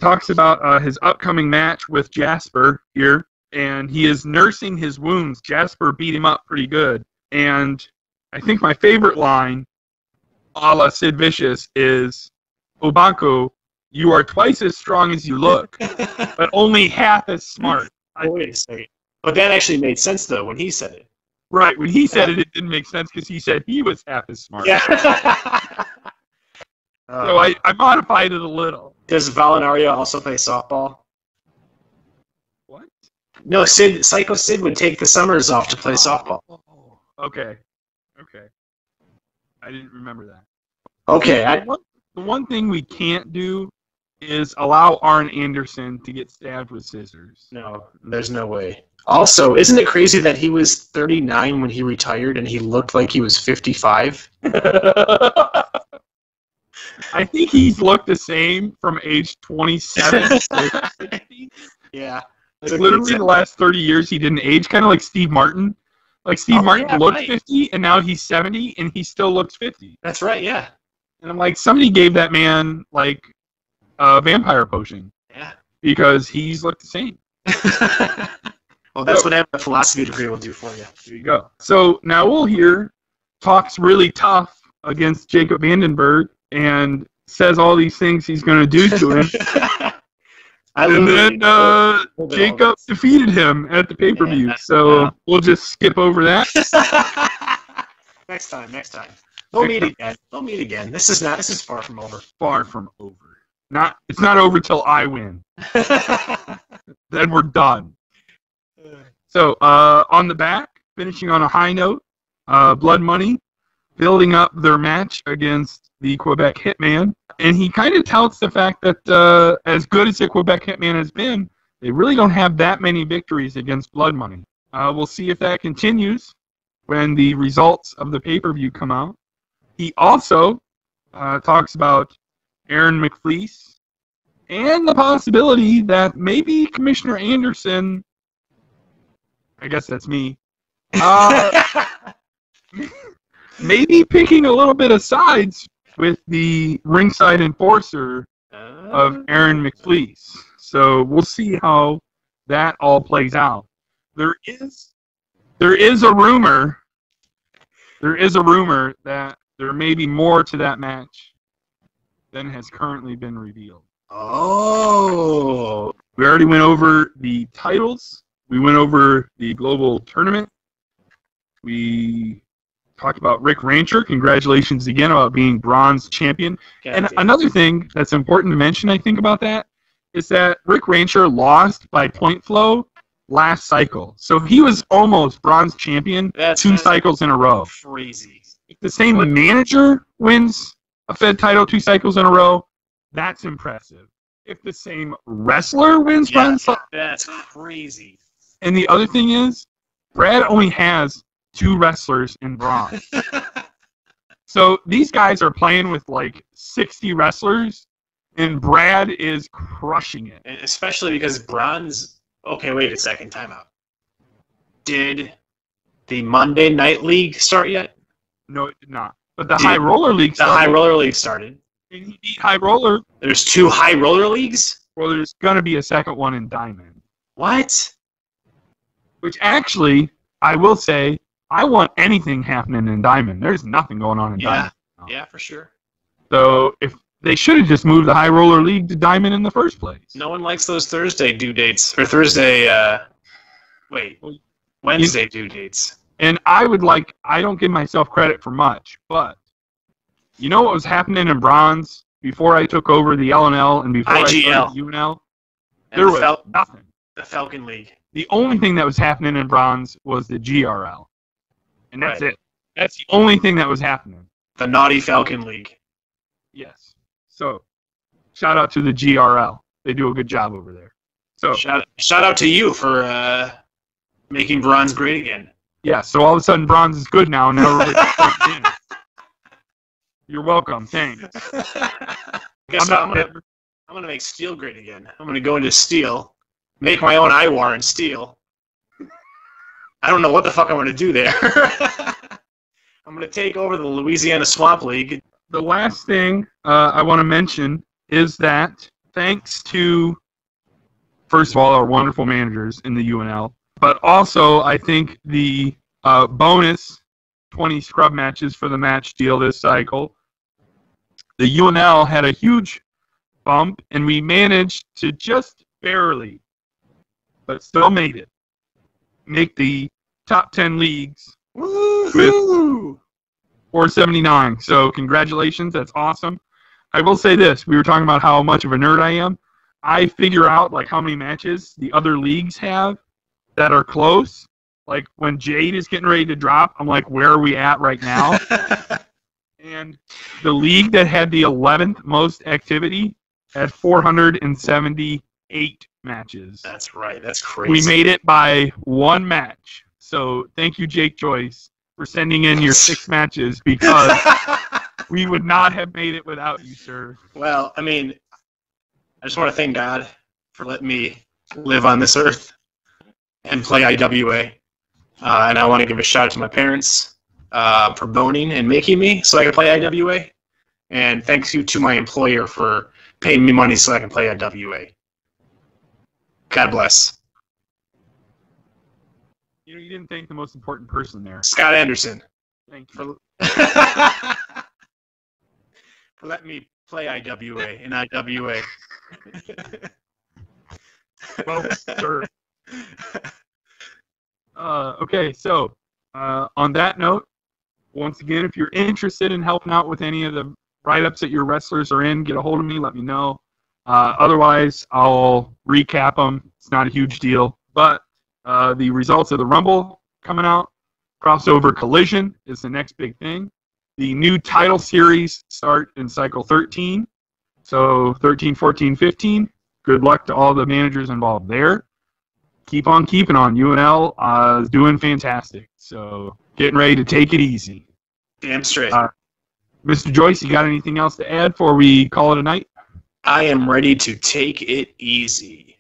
talks about his upcoming match with Jasper here, and he is nursing his wounds. Jasper beat him up pretty good, and I think my favorite line, a la Sid Vicious, is, Obanko, you are twice as strong as you look, but only half as smart. Wait a second. But that actually made sense, though, when he said it. Right, when he said it, it didn't make sense because he said he was half as smart. Yeah. So I modified it a little. Does Valinaria also play softball? What? No, Psycho Sid would take the summers off to play softball. Okay. I didn't remember that. Okay. The one thing we can't do is allow Arn Anderson to get stabbed with scissors. No, there's no way. Also, isn't it crazy that he was 39 when he retired and he looked like he was 55? I think he's looked the same from age 27 to 60. Yeah. Like, literally the last 30 years he didn't age, kind of like Steve Martin. Like Steve Martin looked 50 and now he's 70 and he still looks 50. That's right, yeah. And I'm like, somebody gave that man like a vampire potion. Yeah. Because he's looked the same. Well, that's what having a philosophy degree will do for you. There you go. So now we'll hear talks really tough against Jacob Vandenberg and says all these things he's going to do to him. And then Jacob defeated him at the pay-per-view. So we'll just skip over that. Next time. They'll meet again. This is far from over. Far from over. It's not over till I win. Then we're done. So on the back, finishing on a high note, Blood Money building up their match against the Quebec Hitman. And he kind of touts the fact that as good as the Quebec Hitman has been, they really don't have that many victories against Blood Money. We'll see if that continues when the results of the pay-per-view come out. He also talks about Aaron McFleece and the possibility that maybe Commissioner Anderson, I guess that's me, maybe picking a little bit of sides with the ringside enforcer of Aaron McFleece. So we'll see how that all plays out. There is a rumor that there may be more to that match than has currently been revealed. Oh. We already went over the titles. We went over the global tournament. We talked about Rick Rancher. Congratulations again about being bronze champion. And another thing that's important to mention, I think, about that is that Rick Rancher lost by point flow last cycle. So he was almost bronze champion two cycles in a row. Crazy. If the same manager wins a Fed title 2 cycles in a row, that's impressive. If the same wrestler wins bronze, that's crazy. And the other thing is, Brad only has 2 wrestlers in bronze. So these guys are playing with like 60 wrestlers, and Brad is crushing it. And especially because bronze... Okay, wait a second, time out. Did the Monday Night League start yet? No, it did not. But the High Roller League started. The High Roller League started. And he beat High Roller. There's 2 High Roller Leagues? Well, there's going to be a second one in Diamond. What? Which actually, I will say, I want anything happening in Diamond. There's nothing going on in Diamond. Yeah, for sure. So if they should have just moved the High Roller League to Diamond in the first place. No one likes those Thursday due dates. Or Thursday, Wednesday due dates. And I don't give myself credit for much, but you know what was happening in bronze before I took over the LNL and before IGL. I started UNL? There was nothing. The Falcon League. The only thing that was happening in bronze was the GRL. And that's it. That's the only thing that was happening. The Naughty Falcon League. Yes. So, shout out to the GRL. They do a good job over there. So shout out to you for making bronze great again. Yeah, so all of a sudden bronze is good now, and now we're You're welcome. Thanks. I'm going to make steel great again. I'm going to go into steel, make my own IWAR in steel. I don't know what the fuck I'm going to do there. I'm going to take over the Louisiana Swamp League. The last thing I want to mention is that thanks to, first of all, our wonderful managers in the UNL, but also I think the bonus 20 scrub matches for the match deal this cycle, the UNL had a huge bump, and we managed to just barely, but still made it, make the top 10 leagues with 479. So congratulations, that's awesome. I will say this, we were talking about how much of a nerd I am. I figure out like how many matches the other leagues have that are close. Like when Jade is getting ready to drop, I'm like, where are we at right now? And the league that had the 11th most activity had 478 matches. That's right. That's crazy. We made it by one match. So thank you, Jake Joyce, for sending in your 6 matches, because we would not have made it without you, sir. Well, I mean, I just want to thank God for letting me live on this earth and play IWA. And I want to give a shout out to my parents for boning and making me so I can play IWA. And thanks you to my employer for paying me money so I can play IWA. God bless. You didn't thank the most important person there. Scott Anderson. Thank you. For letting me play IWA in IWA. Well, sir. Okay, so on that note, once again, if you're interested in helping out with any of the write-ups that your wrestlers are in, get a hold of me, let me know. Otherwise, I'll recap them. It's not a huge deal. But the results of the Rumble coming out, Crossover Collision is the next big thing. The new title series start in Cycle 13. So 13, 14, 15. Good luck to all the managers involved there. Keep on keeping on. UNL is doing fantastic. So getting ready to take it easy. Damn straight. Mr. Joyce, you got anything else to add before we call it a night? I am ready to take it easy.